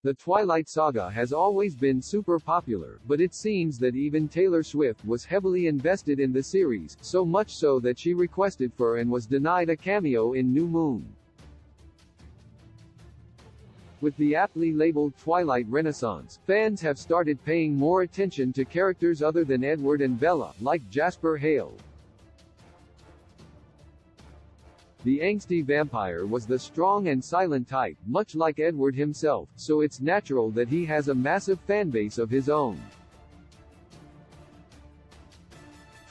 The Twilight Saga has always been super popular, but it seems that even Taylor Swift was heavily invested in the series, so much so that she requested for and was denied a cameo in New Moon. With the aptly labeled Twilight Renaissance, fans have started paying more attention to characters other than Edward and Bella, like Jasper Hale. The angsty vampire was the strong and silent type, much like Edward himself, so it's natural that he has a massive fanbase of his own.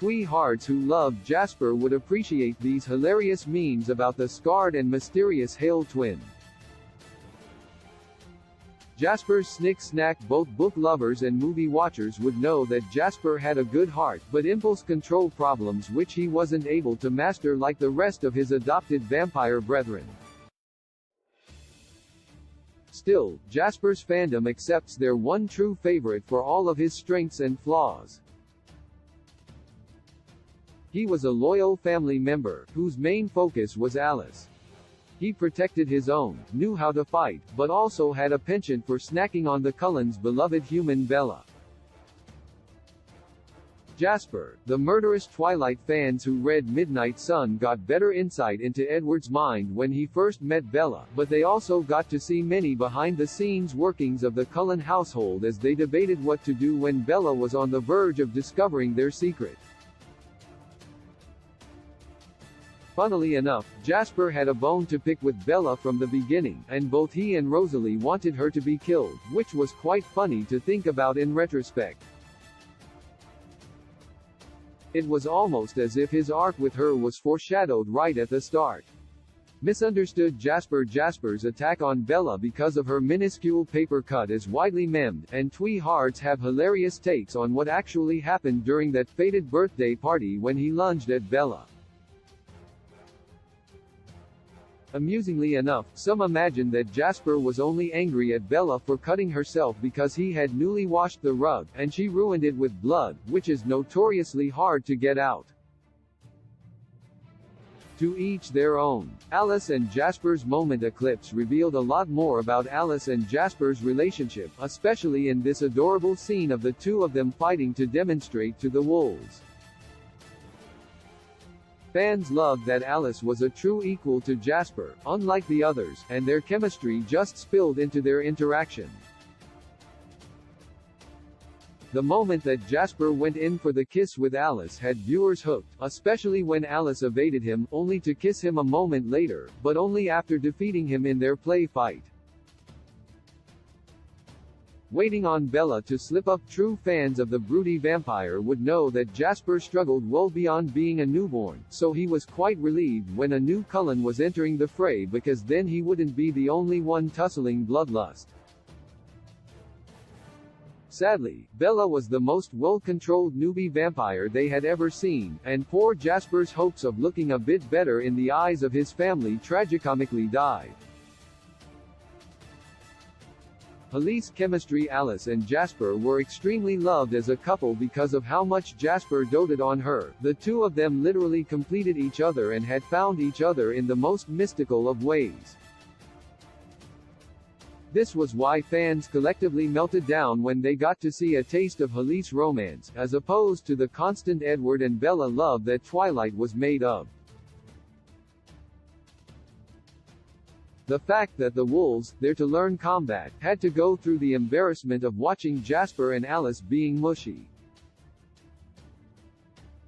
Tweehards who love Jasper would appreciate these hilarious memes about the scarred and mysterious Hale twin. Jasper's snick-snack. Both book lovers and movie watchers would know that Jasper had a good heart, but impulse control problems which he wasn't able to master like the rest of his adopted vampire brethren. Still, Jasper's fandom accepts their one true favorite for all of his strengths and flaws. He was a loyal family member, whose main focus was Alice. He protected his own, knew how to fight, but also had a penchant for snacking on the Cullens' beloved human Bella. Jasper, the murderous Twilight fans who read Midnight Sun got better insight into Edward's mind when he first met Bella, but they also got to see many behind-the-scenes workings of the Cullen household as they debated what to do when Bella was on the verge of discovering their secret. Funnily enough, Jasper had a bone to pick with Bella from the beginning, and both he and Rosalie wanted her to be killed, which was quite funny to think about in retrospect. It was almost as if his arc with her was foreshadowed right at the start. Misunderstood Jasper's attack on Bella because of her minuscule paper cut is widely memed, and Tweehards have hilarious takes on what actually happened during that fated birthday party when he lunged at Bella. Amusingly enough, some imagined that Jasper was only angry at Bella for cutting herself because he had newly washed the rug, and she ruined it with blood, which is notoriously hard to get out. To each their own. Alice and Jasper's moment eclipse revealed a lot more about Alice and Jasper's relationship, especially in this adorable scene of the two of them fighting to demonstrate to the wolves. Fans loved that Alice was a true equal to Jasper, unlike the others, and their chemistry just spilled into their interaction. The moment that Jasper went in for the kiss with Alice had viewers hooked, especially when Alice evaded him, only to kiss him a moment later, but only after defeating him in their play fight. Waiting on Bella to slip up. True fans of the broody vampire would know that Jasper struggled well beyond being a newborn, so he was quite relieved when a new Cullen was entering the fray because then he wouldn't be the only one tussling bloodlust. Sadly, Bella was the most well-controlled newbie vampire they had ever seen, and poor Jasper's hopes of looking a bit better in the eyes of his family tragicomically died. Police chemistry. Alice and Jasper were extremely loved as a couple because of how much Jasper doted on her. The two of them literally completed each other and had found each other in the most mystical of ways. This was why fans collectively melted down when they got to see a taste of Halise romance, as opposed to the constant Edward and Bella love that Twilight was made of. The fact that the wolves, there to learn combat, had to go through the embarrassment of watching Jasper and Alice being mushy.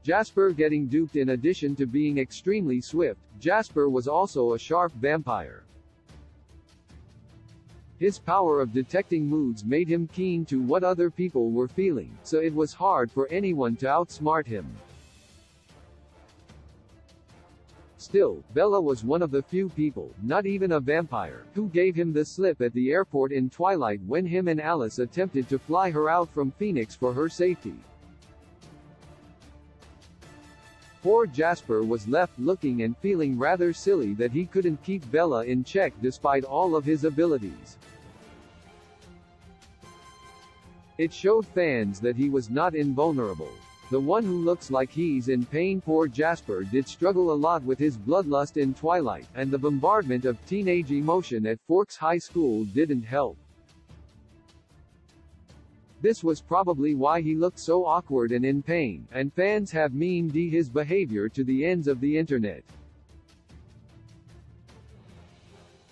Jasper getting duped. In addition to being extremely swift, Jasper was also a sharp vampire. His power of detecting moods made him keen to what other people were feeling, so it was hard for anyone to outsmart him. Still, Bella was one of the few people, not even a vampire, who gave him the slip at the airport in Twilight when him and Alice attempted to fly her out from Phoenix for her safety. Poor Jasper was left looking and feeling rather silly that he couldn't keep Bella in check despite all of his abilities. It showed fans that he was not invulnerable. The one who looks like he's in pain. Poor Jasper did struggle a lot with his bloodlust in Twilight, and the bombardment of teenage emotion at Forks High School didn't help. This was probably why he looked so awkward and in pain, and fans have memed his behavior to the ends of the internet.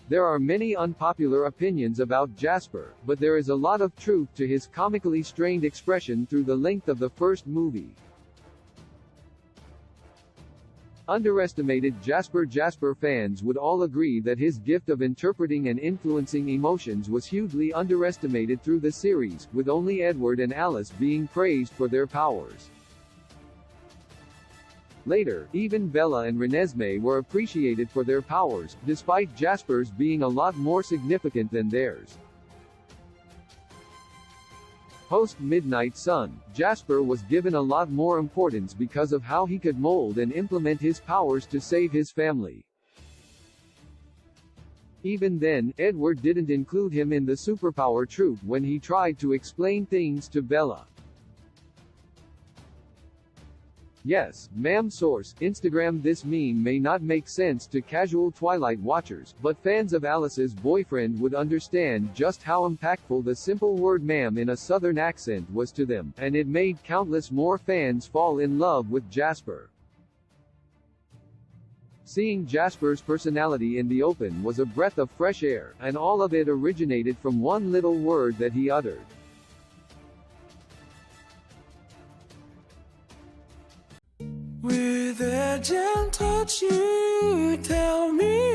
There are many unpopular opinions about Jasper, but there is a lot of truth to his comically strained expression through the length of the first movie. Underestimated Jasper fans would all agree that his gift of interpreting and influencing emotions was hugely underestimated through the series, with only Edward and Alice being praised for their powers. Later, even Bella and Renesmee were appreciated for their powers, despite Jasper's being a lot more significant than theirs. Post-Midnight Sun, Jasper was given a lot more importance because of how he could mold and implement his powers to save his family. Even then, Edward didn't include him in the superpower troop when he tried to explain things to Bella. Yes, ma'am. Source, Instagram. This meme may not make sense to casual Twilight watchers, but fans of Alice's boyfriend would understand just how impactful the simple word ma'am in a southern accent was to them, and it made countless more fans fall in love with Jasper. Seeing Jasper's personality in the open was a breath of fresh air, and all of it originated from one little word that he uttered. With a gentle touch you tell me